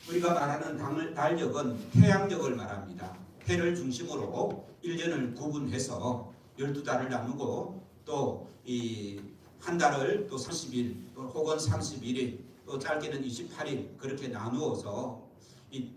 우리가 말하는 달력은 태양력을 말합니다. 해를 중심으로 1년을 구분해서 12달을 나누고 또 이 한 달을 또 30일 또 혹은 31일 또 짧게는 28일 그렇게 나누어서 이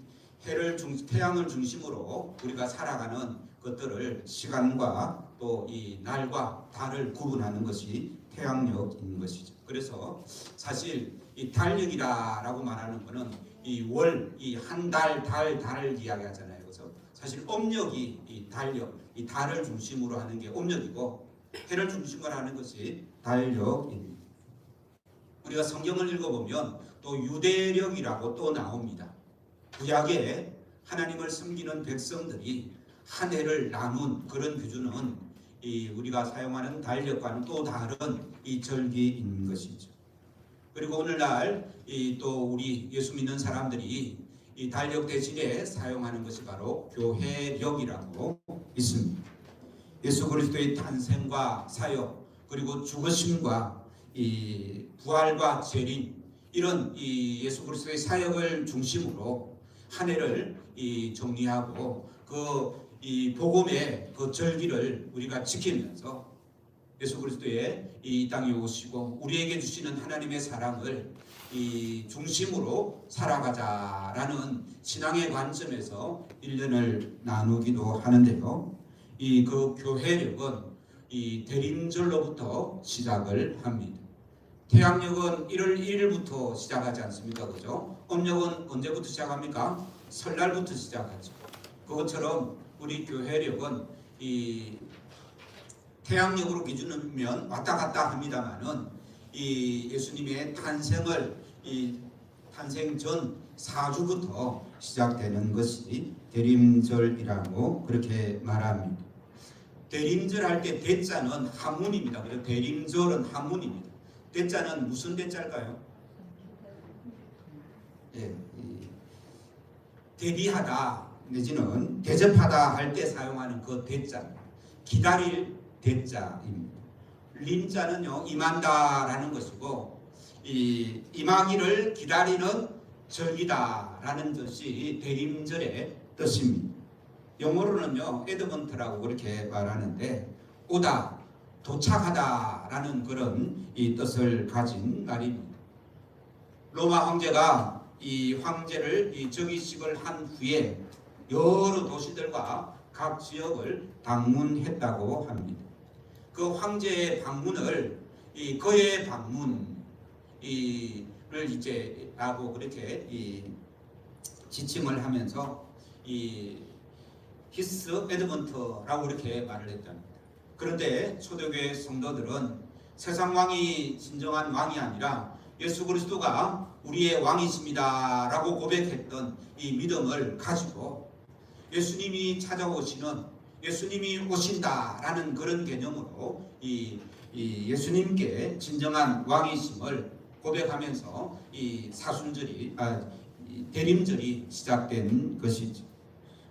태양을 중심으로 우리가 살아가는 것들을 시간과 또 이 날과 달을 구분하는 것이 태양력인 것이죠. 그래서 사실 이 달력이라고 말하는 것은 이 월, 이 한 달, 달을 이야기하잖아요. 그래서 사실 음력이 이 달력, 이 달을 중심으로 하는 게 음력이고 해를 중심으로 하는 것이 달력입니다. 우리가 성경을 읽어보면 또 유대력이라고 또 나옵니다. 구약에 하나님을 섬기는 백성들이 한 해를 나눈 그런 기준은 이 우리가 사용하는 달력과는 또 다른 이 절기인 것이죠. 그리고 오늘날 또 우리 예수 믿는 사람들이 이 달력 대신에 사용하는 것이 바로 교회력이라고 있습니다. 예수 그리스도의 탄생과 사역 그리고 죽으심과 이 부활과 재림 이런 이 예수 그리스도의 사역을 중심으로 한 해를 이 정리하고 그 이 복음의 그 절기를 우리가 지키면서 예수 그리스도의 이 땅에 오시고 우리에게 주시는 하나님의 사랑을 이 중심으로 살아가자라는 신앙의 관점에서 1년을 나누기도 하는데요. 이 그 교회력은 이 대림절로부터 시작을 합니다. 태양력은 1월 1일부터 시작하지 않습니까? 그죠? 음력은 언제부터 시작합니까? 설날부터 시작하죠. 그것처럼 우리 교회력은 이 태양력으로 기준하면 왔다 갔다 합니다만은 이 예수님의 탄생을 이 탄생 전 4주부터 시작되는 것이 대림절이라고 그렇게 말합니다. 대림절 할 때 대자는 한문입니다. 그래서 대림절은 한문입니다. 대자는 무슨 대자일까요? 예, 대비하다 내지는 대접하다 할 때 사용하는 그 대자, 기다릴 대자입니다. 림자는요 임한다라는 것이고 이 임하기를 기다리는 절기다라는 것이 대림절의 뜻입니다. 영어로는요 에드먼트라고 그렇게 말하는데 오다, 도착하다라는 그런 이 뜻을 가진 말입니다. 로마 황제가 이 황제를 이 즉위식을 한 후에 여러 도시들과 각 지역을 방문했다고 합니다. 그 황제의 방문을 이 거의 방문을 이제 라고 그렇게 이 지칭을 하면서 이 히스 에드먼트라고 이렇게 말을 했답니다. 그런데 초대교회 성도들은 세상 왕이 진정한 왕이 아니라 예수 그리스도가 우리의 왕이십니다라고 고백했던 이 믿음을 가지고 예수님이 찾아오시는 예수님이 오신다라는 그런 개념으로 이 예수님께 진정한 왕이심을 고백하면서 이 사순절이 대림절이 시작된 것이죠.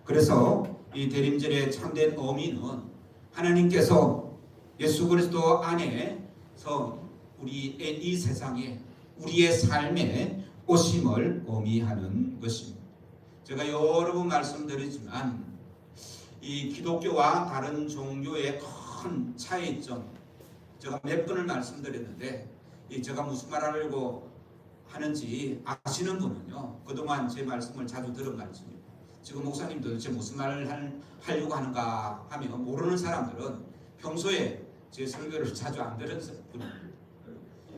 그래서 이 대림절의 참된 의미는 하나님께서 예수 그리스도 안에서 우리의 이 세상에 우리의 삶에 오심을 의미하는 것입니다. 제가 여러 번 말씀드리지만 이 기독교와 다른 종교의 큰 차이점 제가 몇 번을 말씀드렸는데 제가 무슨 말 하려고 하는지 아시는 분은요 그동안 제 말씀을 자주 들은 말씀입니다. 지금 목사님 도대체 무슨 말을 하려고 하는가 하면 모르는 사람들은 평소에 제 설교를 자주 안 들은 분입니다.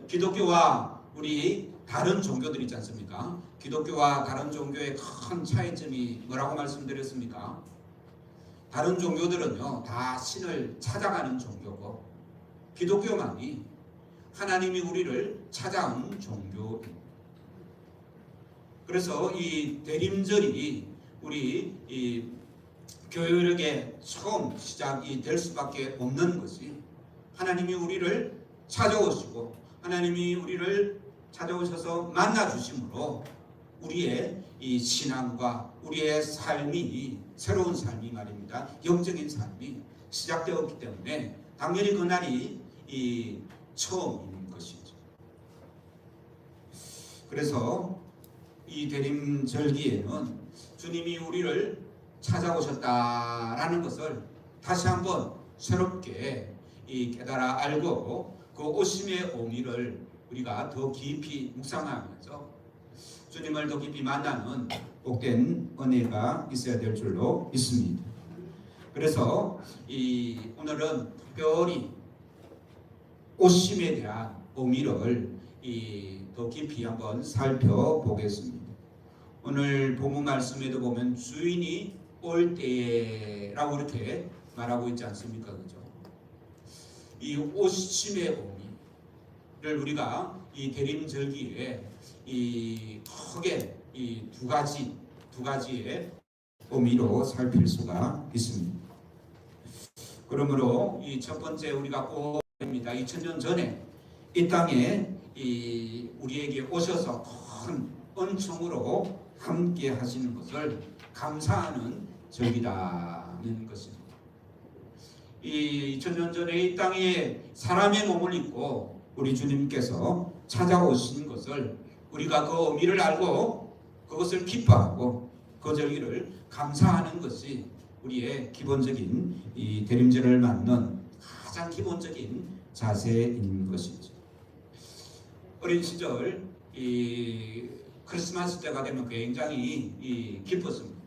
기독교와 우리 다른 종교들 있지 않습니까? 기독교와 다른 종교의 큰 차이점이 뭐라고 말씀드렸습니까? 다른 종교들은요 다 신을 찾아가는 종교고 기독교만이 하나님이 우리를 찾아온 종교입니다. 그래서 이 대림절이 우리 이 교회력의 처음 시작이 될 수밖에 없는 것이 하나님이 우리를 찾아오시고 하나님이 우리를 찾아오셔서 만나 주심으로 우리의 이 신앙과 우리의 삶이 새로운 삶이 말입니다. 영적인 삶이 시작되었기 때문에 당연히 그날이 이, 처음인 것이죠. 그래서 이 대림절기에는 주님이 우리를 찾아오셨다라는 것을 다시 한번 새롭게 깨달아 알고 그 오심의 의미를 우리가 더 깊이 묵상하면서 주님을 더 깊이 만나는 복된 은혜가 있어야 될 줄로 믿습니다. 그래서 오늘은 특별히 오심에 대한 의미를 더 깊이 한번 살펴보겠습니다. 오늘 본문 말씀에도 보면 주인이 올 때라고 이렇게 말하고 있지 않습니까? 그죠? 이 오심의 의미를 우리가 이 대림절기에 크게 두 가지의 의미로 살필 수가 있습니다. 그러므로 이 첫 번째 우리가 꼭 입니다. 2000년 전에 이 땅에 우리에게 오셔서 큰 은총으로 함께 하시는 것을 감사하는 절기라는 것입니다. 이 2000년 전에 이 땅에 사람의 몸을 입고 우리 주님께서 찾아오신 것을 우리가 그 의미를 알고 그것을 기뻐하고 그 절기를 감사하는 것이 우리의 기본적인 이 대림절을 맞는 가장 기본적인 자세인 것이죠. 어린 시절 이 크리스마스 때가 되면 굉장히 기뻤습니다.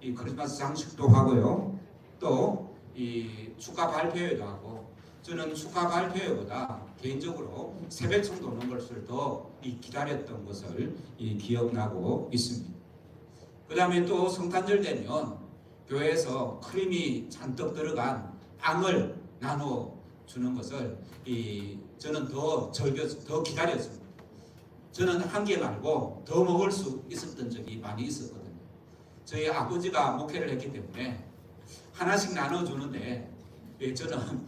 이 크리스마스 장식도 하고요, 또 이 축가 발표회도 하고, 저는 축가 발표회보다 개인적으로 새벽송 도는 것을 더 기다렸던 것을 기억나고 있습니다. 그 다음에 또 성탄절 되면 교회에서 크림이 잔뜩 들어간 빵을 나눠 주는 것을 저는 더 기다렸습니다. 저는 한 개 말고 더 먹을 수 있었던 적이 많이 있었거든요. 저희 아버지가 목회를 했기 때문에 하나씩 나눠주는데 저는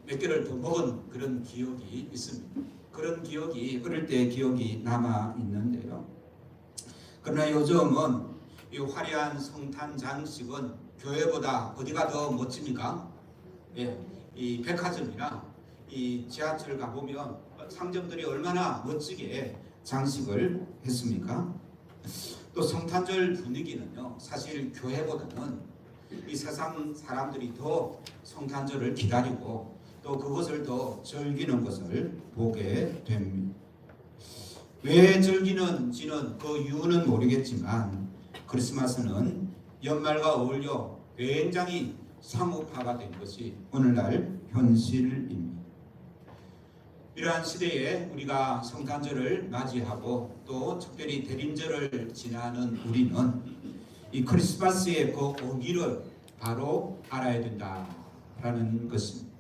몇 개를 더 먹은 그런 기억이 있습니다. 그런 기억이 어릴 때 기억이 남아 있는데요. 그러나 요즘은 이 화려한 성탄 장식은 교회보다 어디가 더 멋집니까? 이 백화점이나 이 지하철 가보면 상점들이 얼마나 멋지게 장식을 했습니까? 또 성탄절 분위기는요, 사실 교회보다는 이 세상 사람들이 더 성탄절을 기다리고 또 그것을 더 즐기는 것을 보게 됩니다. 왜 즐기는지는 그 이유는 모르겠지만 크리스마스는 연말과 어울려 굉장히 상업화가 된 것이 오늘날 현실입니다. 이러한 시대에 우리가 성탄절을 맞이하고 또 특별히 대림절을 지나는 우리는 이 크리스마스의 그 의미를 바로 알아야 된다라는 것입니다.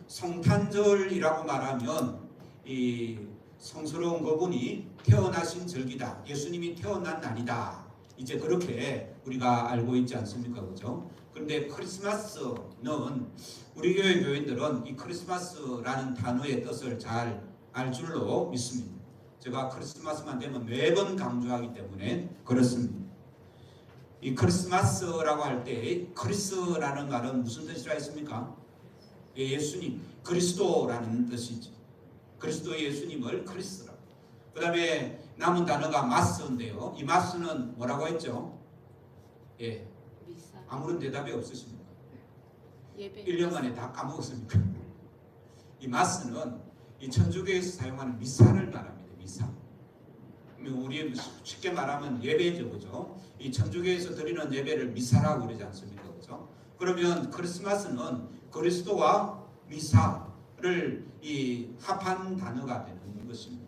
성탄절이라고 말하면 이 성스러운 그분이 태어나신 절기다, 예수님이 태어난 날이다, 이제 그렇게 우리가 알고 있지 않습니까? 그죠? 그런데 크리스마스는 우리 교회 교인들은 이 크리스마스라는 단어의 뜻을 잘 알 줄로 믿습니다. 제가 크리스마스만 되면 매번 강조하기 때문에 그렇습니다. 이 크리스마스라고 할 때 크리스라는 말은 무슨 뜻이라 했습니까? 예수님, 그리스도라는 뜻이죠. 그리스도 예수님을 크리스라고. 그 다음에 남은 단어가 마스인데요. 이 마스는 뭐라고 했죠? 아무런 대답이 없으십니까? 1년 만에 다 까먹었습니까? 이 마스는 이 천주교에서 사용하는 미사를 말합니다. 미사. 우리 쉽게 말하면 예배죠, 그죠? 이 천주교에서 드리는 예배를 미사라고 그러지 않습니까, 그죠? 그러면 크리스마스는 그리스도와 미사를 합한 단어가 되는 것입니다.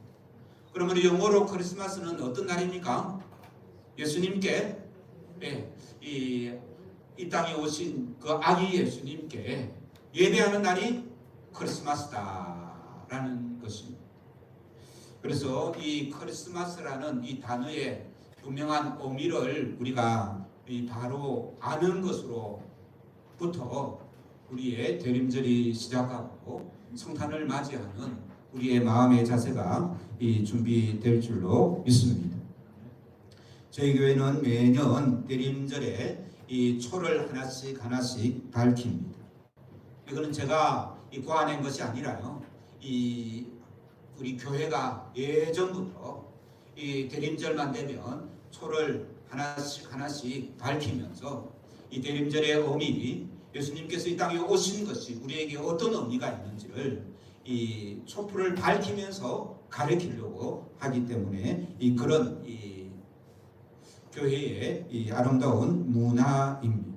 그러면 영어로 크리스마스는 어떤 날입니까? 예수님께 이 땅에 오신 그 아기 예수님께 예배하는 날이 크리스마스다라는 것입니다. 그래서 이 크리스마스라는 이 단어의 분명한 의미를 우리가 바로 아는 것으로부터 우리의 대림절이 시작하고 성탄을 맞이하는 우리의 마음의 자세가 준비될 줄로 믿습니다. 저희 교회는 매년 대림절에 이 초를 하나씩 밝힙니다. 이거는 제가 고안한 것이 아니라요, 우리 교회가 예전부터 이 대림절만 되면 초를 하나씩 하나씩 밝히면서 이 대림절의 의미, 예수님께서 이 땅에 오신 것이 우리에게 어떤 의미가 있는지를 이 촛불을 밝히면서 가르치려고 하기 때문에 이 그런 이 교회의 이 아름다운 문화입니다.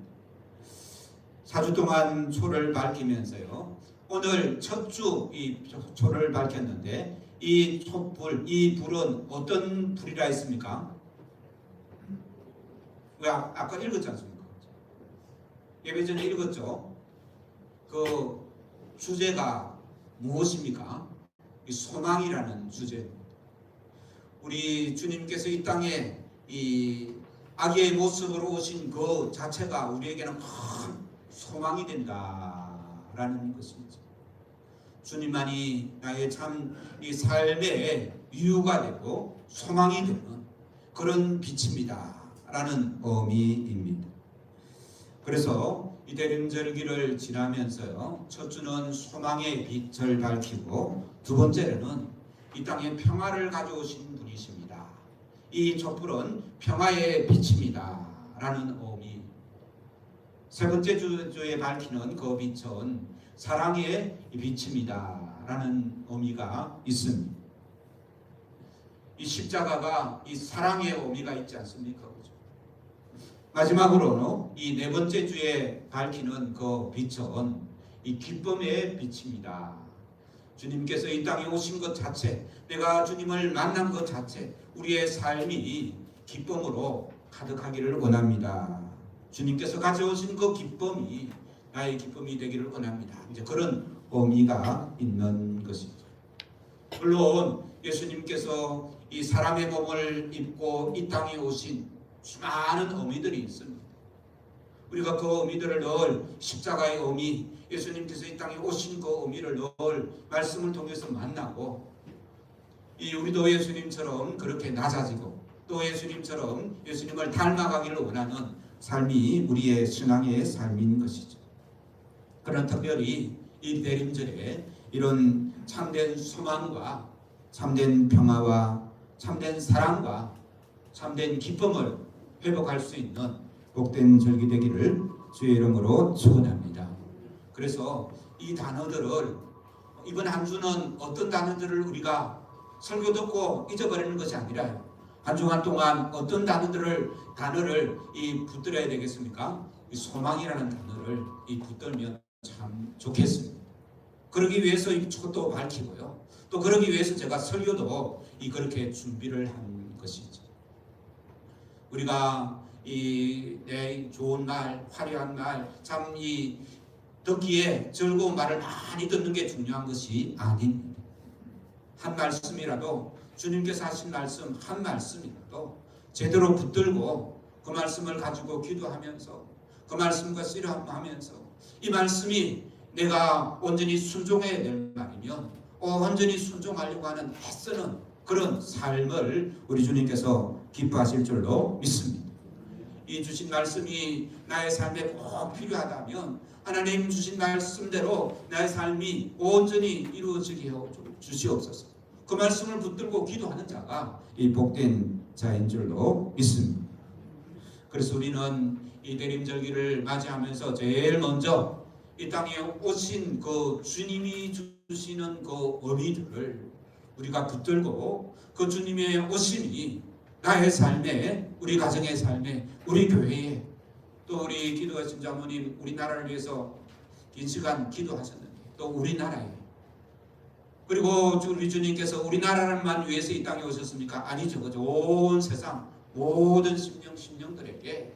4주 동안 초를 밝히면서요. 오늘 첫 주 이 초를 밝혔는데 이 촛불, 이 불은 어떤 불이라 했습니까? 왜 아까 읽었지 않습니까? 예배 전에 읽었죠? 그 주제가 무엇입니까? 이 소망이라는 주제입니다. 우리 주님께서 이 땅에 이 아기의 모습으로 오신 그 자체가 우리에게는 큰 소망이 된다라는 것입니다. 주님만이 나의 참 이 삶의 이유가 되고 소망이 되는 그런 빛입니다라는 의미입니다. 그래서 이 대림절기를 지나면서요, 첫 주는 소망의 빛을 밝히고 두 번째는 이 땅에 평화를 가져오신 분이십니다. 이 촛불은 평화의 빛입니다 라는 의미. 세 번째 주에 밝히는 그 빛은 사랑의 빛입니다 라는 의미가 있습니다. 이 십자가가 이 사랑의 의미가 있지 않습니까? 마지막으로는 이 네 번째 주에 밝히는 그 빛은 이 기쁨의 빛입니다. 주님께서 이 땅에 오신 것 자체, 내가 주님을 만난 것 자체, 우리의 삶이 기쁨으로 가득하기를 원합니다. 주님께서 가져오신 그 기쁨이 나의 기쁨이 되기를 원합니다. 이제 그런 의미가 있는 것입니다. 물론 예수님께서 이 사람의 몸을 입고 이 땅에 오신 수많은 의미들이 있습니다. 우리가 그 의미들을 늘 십자가의 의미, 예수님께서 이 땅에 오신 그 의미를 늘 말씀을 통해서 만나고, 우리도 예수님처럼 그렇게 낮아지고 또 예수님처럼 예수님을 닮아가기를 원하는 삶이 우리의 신앙의 삶인 것이죠. 그런 특별히 이 대림절에 이런 참된 소망과 참된 평화와 참된 사랑과 참된 기쁨을 회복할 수 있는 복된 절기 되기를 주의 이름으로 축원합니다. 그래서 이 단어들을 이번 한 주는 어떤 단어들을 우리가 설교 듣고 잊어버리는 것이 아니라 한 주간 동안 어떤 단어를 붙들어야 되겠습니까? 이 소망이라는 단어를 붙들면 참 좋겠습니다. 그러기 위해서 이 촛도 밝히고요. 또 그러기 위해서 제가 설교도 그렇게 준비를 한 것이죠. 우리가 내 좋은 말, 화려한 말, 참 듣기에 즐거운 말을 많이 듣는 게 중요한 것이 아닙니다. 한 말씀이라도 주님께서 하신 말씀 한 말씀이라도 제대로 붙들고 그 말씀을 가지고 기도하면서 그 말씀과 씨름하면서 이 말씀이 내가 온전히 순종해야 될 말이면 온전히 순종하려고 하는 애쓰는 그런 삶을 우리 주님께서 기뻐하실 줄로 믿습니다. 이 주신 말씀이 나의 삶에 꼭 필요하다면 하나님 주신 말씀대로 나의 삶이 온전히 이루어지게 주시옵소서. 그 말씀을 붙들고 기도하는 자가 이 복된 자인 줄로 믿습니다. 그래서 우리는 이 대림절기를 맞이하면서 제일 먼저 이 땅에 오신 그 주님이 주시는 그 의미들을 우리가 붙들고 그 주님의 오심이 나의 삶에, 우리 가정의 삶에, 우리 교회에, 또 우리 기도하신 자모님 우리나라를 위해서 긴 시간 기도하셨는데 또 우리나라에, 그리고 우리 주님께서 우리나라만 위해서 이 땅에 오셨습니까? 아니죠. 그죠? 온 세상 모든 심령들에게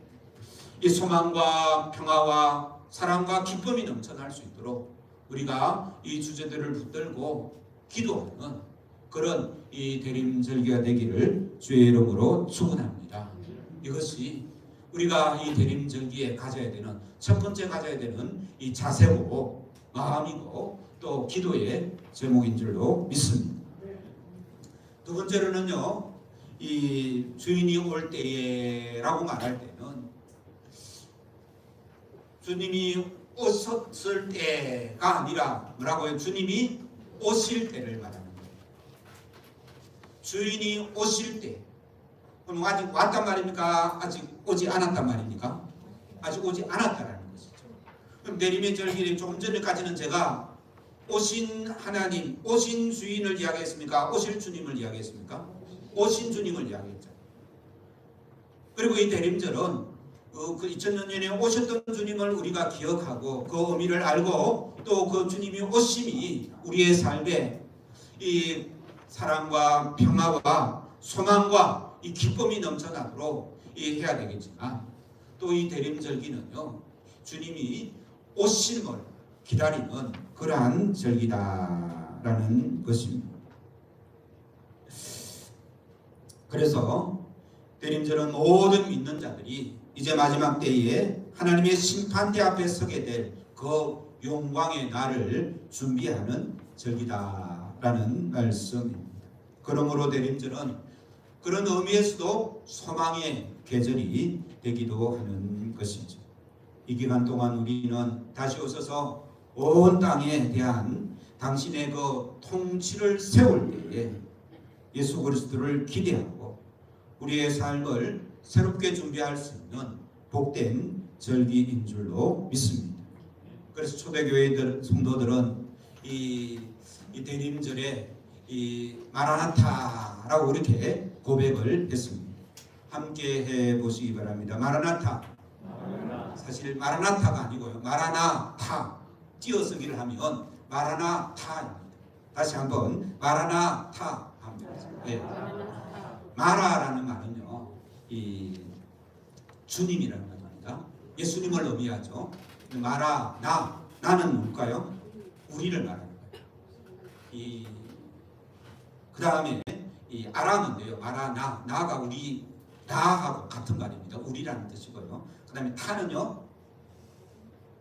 이 소망과 평화와 사랑과 기쁨이 넘쳐날 수 있도록 우리가 이 주제들을 붙들고 기도하는 그런 이 대림절기가 되기를 주의 이름으로 축원합니다. 이것이 우리가 이 대림절기에 가져야 되는 첫 번째 가져야 되는 이 자세고 마음이고 또 기도의 제목인 줄로 믿습니다. 두 번째로는요, 이 주인이 올 때라고 말할 때는 주님이 오셨을 때가 아니라 뭐라고요? 주님이 오실 때를 말하는 거예요. 주인이 오실 때, 그럼 아직 왔단 말입니까? 아직 오지 않았단 말입니까? 아직 오지 않았다라는 것이죠. 그럼 내림의 절기를 조금 전에까지는 제가 오신 하나님, 오신 주인을 이야기했습니까? 오실 주님을 이야기했습니까? 오신 주님을 이야기했죠. 그리고 이 대림절은 그 2000년 전에 오셨던 주님을 우리가 기억하고 그 의미를 알고 또 그 주님이 오심이 우리의 삶에 이 사랑과 평화와 소망과 이 기쁨이 넘쳐나도록 해야 되겠지만 또 이 대림절기는요 주님이 오심을 기다리는 그러한 절기다라는 것입니다. 그래서 대림절은 모든 믿는 자들이 이제 마지막 때에 하나님의 심판대 앞에 서게 될 그 영광의 날을 준비하는 절기다라는 말씀입니다. 그러므로 대림절은 그런 의미에서도 소망의 계절이 되기도 하는 것이죠. 이 기간 동안 우리는 다시 오셔서 온 땅에 대한 당신의 그 통치를 세울 때에 예수 그리스도를 기대하고 우리의 삶을 새롭게 준비할 수 있는 복된 절기인 줄로 믿습니다. 그래서 초대교회 성도들은 이 대림절에 이 마라나타라고 이렇게 고백을 했습니다. 함께 해 보시기 바랍니다. 마라나타. 사실 마라나타가 아니고요. 마라나타. 띄어쓰기를 하면 마라나타입니다. 다시 한번 마라나타 합니다. 네. 마라라는 말은요, 이 주님이라는 말입니다. 예수님을 의미하죠. 마라, 나는 뭘까요? 우리를 말하는 거예요. 그 다음에 이 아람인데요. 마라, 나가 우리, 나하고 같은 말입니다. 우리라는 뜻이고요. 그 다음에 타는요.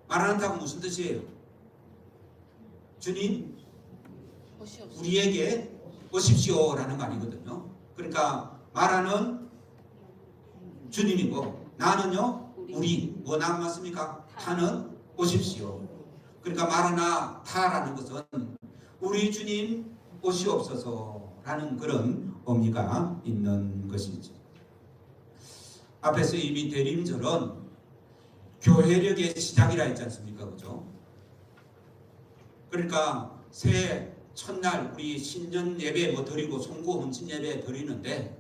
마라나타가 무슨 뜻이에요? 주님, 우리에게 오십시오라는 말이거든요. 그러니까 마라는 주님이고 나는요 우리 뭐 남았습니까? 타는 오십시오. 그러니까 마라나타라는 것은 우리 주님 오시옵소서라는 그런 의미가 있는 것이죠. 앞에서 이미 대림절은 교회력의 시작이라 했지 않습니까? 그죠? 그러니까 새해 첫날 우리 신년 예배 드리고 송구 헌신 예배 드리는데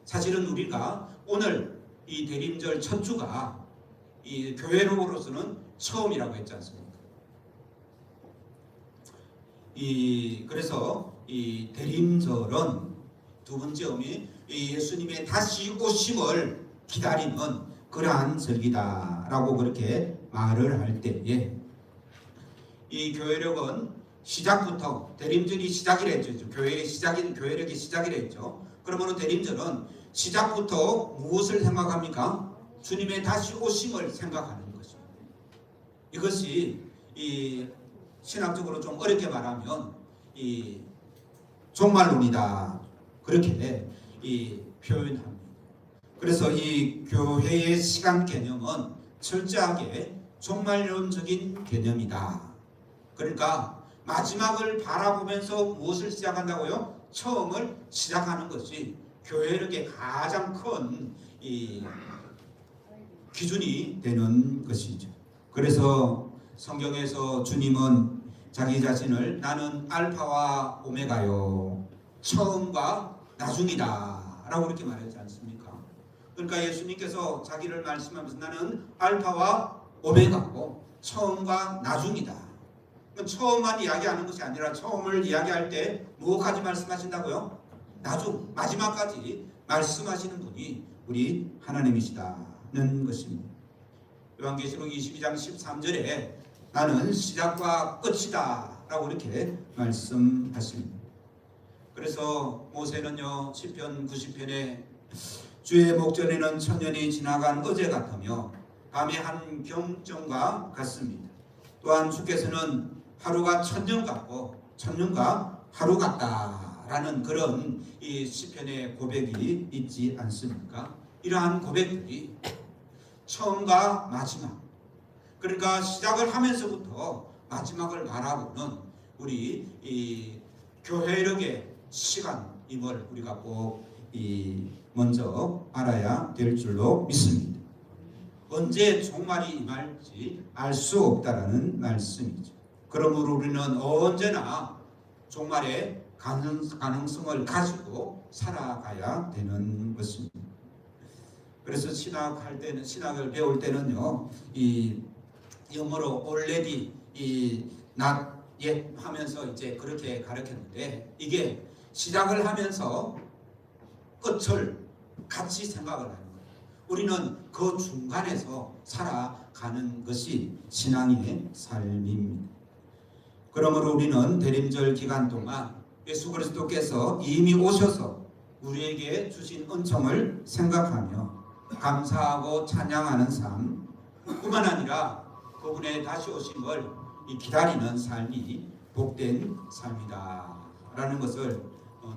사실은 우리가 오늘 이 대림절 첫 주가 이 교회로서는 처음이라고 했지 않습니까? 그래서 이 대림절은 두 번째 의미 예수님의 다시 오심을 기다리는 그러한 절기다라고 그렇게 말을 할 때에 이 교회력은 시작부터 대림절이 시작이라 했죠. 교회력이 시작이라 했죠. 그러면 대림절은 시작부터 무엇을 생각합니까? 주님의 다시 오심을 생각하는 것입니다. 이것이 신학적으로 좀 어렵게 말하면 종말론이다 그렇게 표현합니다. 그래서 이 교회의 시간 개념은 철저하게 종말론적인 개념이다. 그러니까 마지막을 바라보면서 무엇을 시작한다고요? 처음을 시작하는 것이 교회력의 가장 큰 기준이 되는 것이죠. 그래서 성경에서 주님은 자기 자신을 나는 알파와 오메가요 처음과 나중이다 라고 이렇게 말하지 않습니까? 그러니까 예수님께서 자기를 말씀하면서 나는 알파와 오메가고 처음과 나중이다. 처음만 이야기하는 것이 아니라 처음을 이야기할 때 무엇까지 말씀하신다고요? 나중 마지막까지 말씀하시는 분이 우리 하나님이시다는 것입니다. 요한계시록 22장 13절에 나는 시작과 끝이다 라고 이렇게 말씀하십니다. 그래서 모세는요 시편 90편에 주의 목전에는 천년이 지나간 어제 같으며 밤의 한 경정과 같습니다. 또한 주께서는 하루가 천년 같고 천년과 하루 같다라는 그런 이 시편의 고백이 있지 않습니까? 이러한 고백들이 처음과 마지막, 그러니까 시작을 하면서부터 마지막을 바라보는 우리 이 교회력의 시간, 임을 우리가 꼭 먼저 알아야 될 줄로 믿습니다. 언제 종말이 임할지 알 수 없다라는 말씀이죠. 그러므로 우리는 언제나 종말의 가능성을 가지고 살아가야 되는 것입니다. 그래서 신학을 배울 때는요, 이 영어로 already, not yet 하면서 이제 그렇게 가르쳤는데, 이게 시작을 하면서 끝을 같이 생각을 하는 거예요. 우리는 그 중간에서 살아가는 것이 신앙의 삶입니다. 그러므로 우리는 대림절 기간 동안 예수 그리스도께서 이미 오셔서 우리에게 주신 은총을 생각하며 감사하고 찬양하는 삶 뿐만 아니라 그분의 다시 오심을 기다리는 삶이 복된 삶이다 라는 것을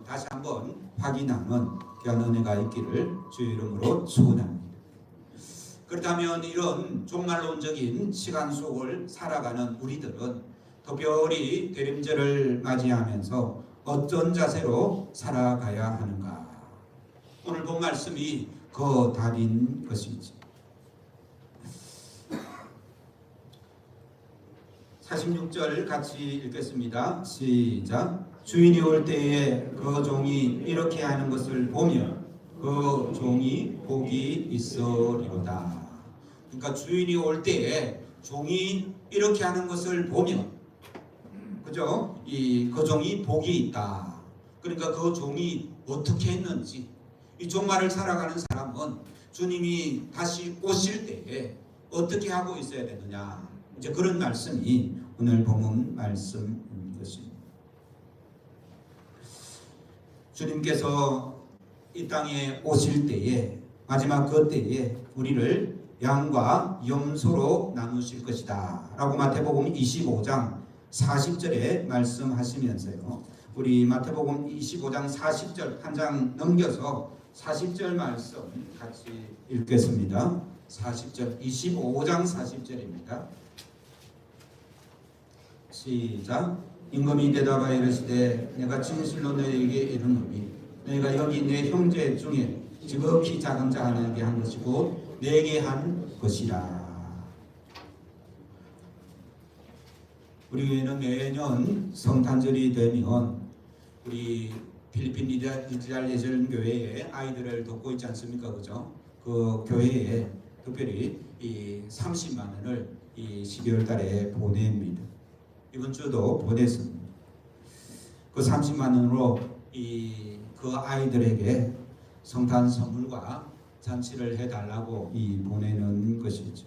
다시 한번 확인하는 귀한 은혜가 있기를 주의 이름으로 축원합니다. 그렇다면 이런 종말론적인 시간 속을 살아가는 우리들은 특별히 대림절을 맞이하면서 어떤 자세로 살아가야 하는가? 오늘 본 말씀이 그 답인 것이지. 46절 같이 읽겠습니다. 시작. 주인이 올 때에 그 종이 이렇게 하는 것을 보면 그 종이 복이 있으리로다. 그러니까 주인이 올 때에 종이 이렇게 하는 것을 보면, 그죠? 그 종이 복이 있다. 그러니까 그 종이 어떻게 했는지, 이 종말을 살아가는 사람은 주님이 다시 오실 때에 어떻게 하고 있어야 되느냐, 이제 그런 말씀이 오늘 본문 말씀인 것입니다. 주님께서 이 땅에 오실 때에, 마지막 그 때에 우리를 양과 염소로 나누실 것이다 라고 마태복음 25장 40절에 말씀하시면서요, 우리 마태복음 25장 40절 한 장 넘겨서 40절 말씀 같이 읽겠습니다. 40절, 25장 40절입니다. 시작. 임금이 대답하여 이르시되 내가 진실로 너희에게 이르노니 너희가 여기 내 형제 중에 지극히 작은 자 하나에게 한 것이고 내게 한 것이라. 우리 교회는 매년 성탄절이 되면 우리 필리핀 이스라엘 예전교회에 아이들을 돕고 있지 않습니까? 그죠? 그 교회에 특별히 이 30만 원을 이 12월 달에 보냅니다. 이번 주도 보냈습니다. 그 30만 원으로 그 아이들에게 성탄 선물과 잔치를 해달라고 보내는 것이죠.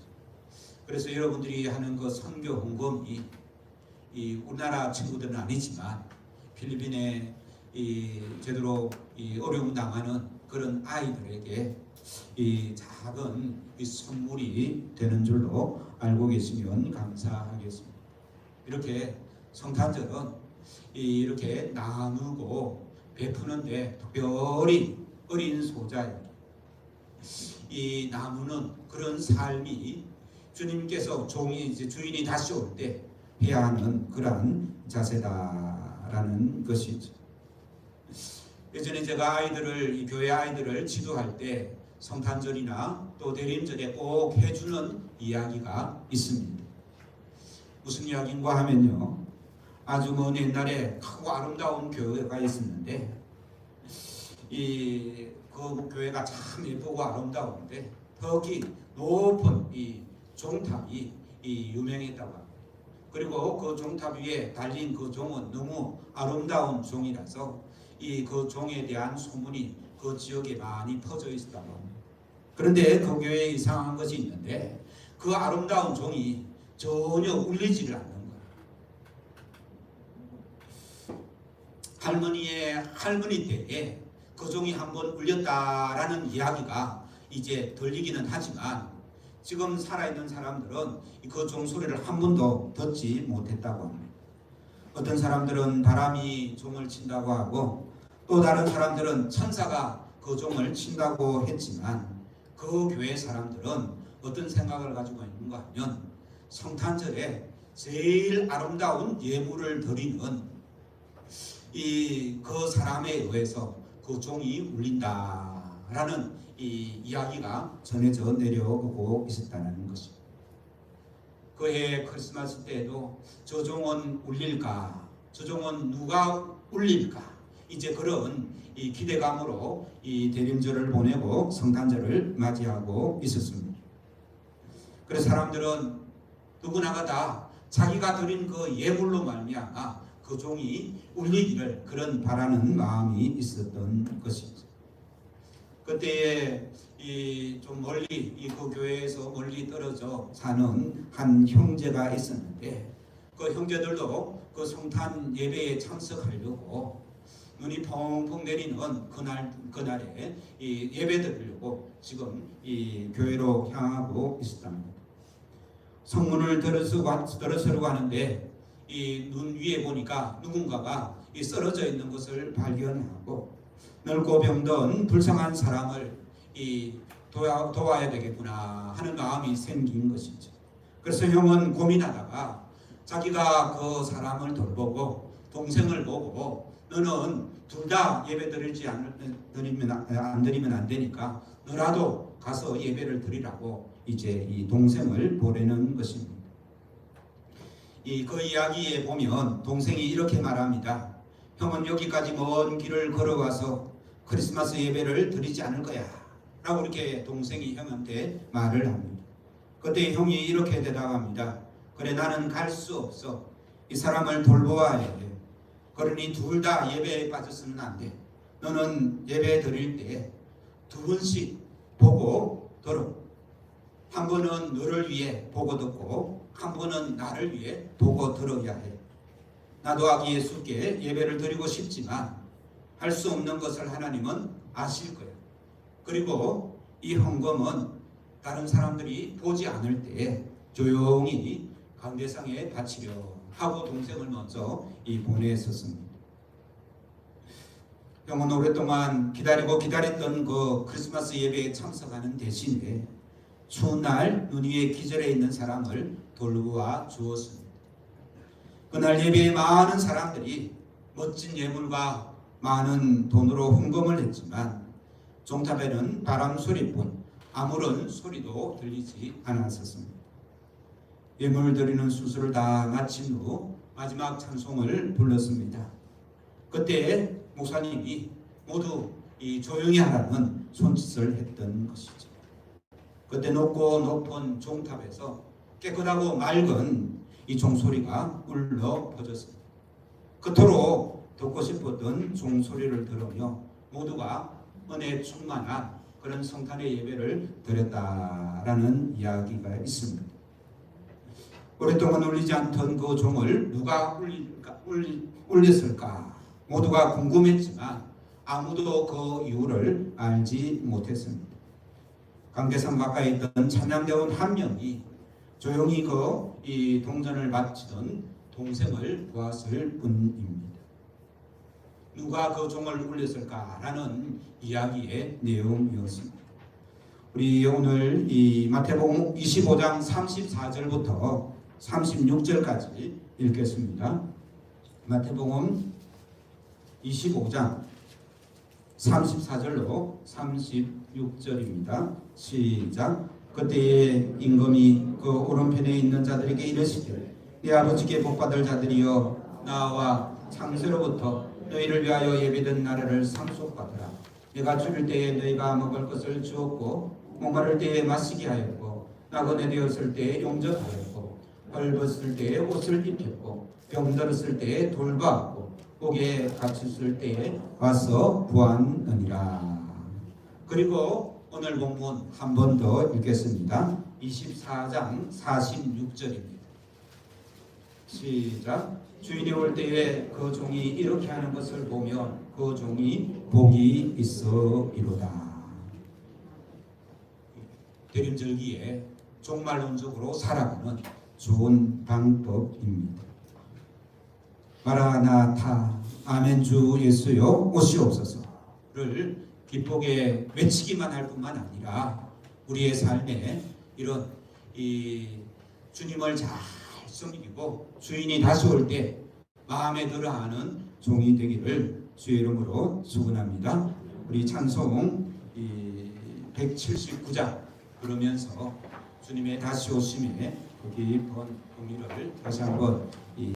그래서 여러분들이 하는 그 선교 헌금이 우리나라 친구들은 아니지만 필리핀에 제대로 어려움 당하는 그런 아이들에게 작은 선물이 되는 줄로 알고 계시면 감사하겠습니다. 이렇게 성탄절은 이렇게 나누고 베푸는데 특별히 어린 소자에게 이 나누는 그런 삶이 주님께서 주인이 다시 올 때 해야 하는 그러한 자세다라는 것이죠. 예전에 제가 교회 아이들을 지도할 때 성탄절이나 또 대림절에 꼭 해주는 이야기가 있습니다. 무슨 이야기인가 하면요, 아주 먼 옛날에 크고 아름다운 교회가 있었는데 그 교회가 참 예쁘고 아름다운데 특히 높은 종탑이 유명했다고 합니다. 그리고 그 종탑 위에 달린 그 종은 너무 아름다운 종이라서 그 종에 대한 소문이 그 지역에 많이 퍼져 있었다고 합니다. 그런데 그 교회에 이상한 것이 있는데 그 아름다운 종이 전혀 울리지를 않는 거예요. 할머니 때에 그 종이 한번 울렸다라는 이야기가 이제 들리기는 하지만 지금 살아있는 사람들은 그 종 소리를 한 번도 듣지 못했다고 합니다. 어떤 사람들은 바람이 종을 친다고 하고 또 다른 사람들은 천사가 그 종을 친다고 했지만 그 교회 사람들은 어떤 생각을 가지고 있는가 하면 성탄절에 제일 아름다운 예물을 드리는 그 사람에 의해서 그 종이 울린다라는 이 이야기가 전해져 내려오고 있었다는 것입니다. 그해 크리스마스 때에도 저 종은 울릴까? 저 종은 누가 울릴까? 이제 그런 이 기대감으로 이 대림절을 보내고 성탄절을 맞이하고 있었습니다. 그래서 사람들은 누구나가 다 자기가 드린 그 예물로 말미암아 그 종이 울리기를 그런 바라는 마음이 있었던 것입니다. 그때에 좀 멀리 그 교회에서 멀리 떨어져 사는 한 형제가 있었는데 그 형제들도 그 성탄 예배에 참석하려고 눈이 펑펑 내리는 그날에 예배 드리려고 지금 이 교회로 향하고 있었답니다. 성문을 들어서려고 하는데 이 눈 위에 보니까 누군가가 쓰러져 있는 것을 발견하고 넓고 병든 불쌍한 사람을 도와야 되겠구나 하는 마음이 생긴 것이죠. 그래서 형은 고민하다가 자기가 그 사람을 돌보고 동생을 보고 너는 둘 다 예배 안 드리면 안 되니까 너라도 가서 예배를 드리라고 이제 이 동생을 보내는 것입니다. 그 이야기에 보면 동생이 이렇게 말합니다. 형은 여기까지 먼 길을 걸어와서 크리스마스 예배를 드리지 않을 거야 라고 이렇게 동생이 형한테 말을 합니다. 그때 형이 이렇게 대답합니다. 그래 나는 갈 수 없어. 이 사람을 돌보아야 돼. 그러니 둘 다 예배에 빠져서는 안 돼. 너는 예배 드릴 때 두 번씩 보고 들어. 한 번은 너를 위해 보고 듣고 한 번은 나를 위해 보고 들어야 해. 나도 아기 예수께 예배를 드리고 싶지만 할 수 없는 것을 하나님은 아실 거야. 그리고 이 헌금은 다른 사람들이 보지 않을 때 조용히 강대상에 바치려 하고 동생을 먼저 보냈었습니다. 형은 오랫동안 기다렸던 그 크리스마스 예배에 참석하는 대신에 추운 날 눈 위에 기절해 있는 사람을 돌보아 주었습니다. 그날 예배에 많은 사람들이 멋진 예물과 많은 돈으로 헌금을 했지만 종탑에는 바람 소리뿐 아무런 소리도 들리지 않았었습니다. 예물 드리는 수술을 다 마친 후 마지막 찬송을 불렀습니다. 그때 목사님이 모두 조용히 하라는 손짓을 했던 것이죠. 그때 높고 높은 종탑에서 깨끗하고 맑은 이 종소리가 울려 퍼졌습니다. 그토록 듣고 싶었던 종소리를 들으며 모두가 은혜 충만한 그런 성탄의 예배를 드렸다라는 이야기가 있습니다. 오랫동안 울리지 않던 그 종을 누가 울렸을까? 모두가 궁금했지만 아무도 그 이유를 알지 못했습니다. 강대상 가까이 있던 찬양대원 한 명이 조용히 이 동전을 바치던 동생을 보았을 뿐입니다. 누가 그 종을 울렸을까라는 이야기의 내용이었습니다. 우리 오늘 이 마태복음 25장 34절부터 36절까지 읽겠습니다. 마태복음 25장 34절로 36절입니다. 시작. 그때에 임금이 그 오른편에 있는 자들에게 이르시되 네 아버지께 복받을 자들이여 나와 창세로부터 너희를 위하여 예비된 나라를 상속받으라. 내가 줄일 때에 너희가 먹을 것을 주었고 목마를 때에 마시게 하였고 나그네 되었을 때에 용접하였고 헐벗을 때에 옷을 입혔고 병들었을 때에 돌보았고 옥에 갇혔을 때에 와서 구하느니라. 그리고 오늘 본문 한 번 더 읽겠습니다. 24장 46절입니다. 시작. 주인이 올 때에 그 종이 이렇게 하는 것을 보면 그 종이 복이 있어이로다. 대림절기에 종말론적으로 살아가는 좋은 방법입니다. 마라나타 아멘 주 예수여 오시옵소서를 기쁘게 외치기만 할 뿐만 아니라 우리의 삶에 이런 주님을 잘 섬기고 주인이 다시 올 때 마음에 들어하는 종이 되기를 주의 이름으로 축원합니다. 우리 찬송 179장 부르면서 주님의 다시 오심에 그 깊은 의미를 다시 한번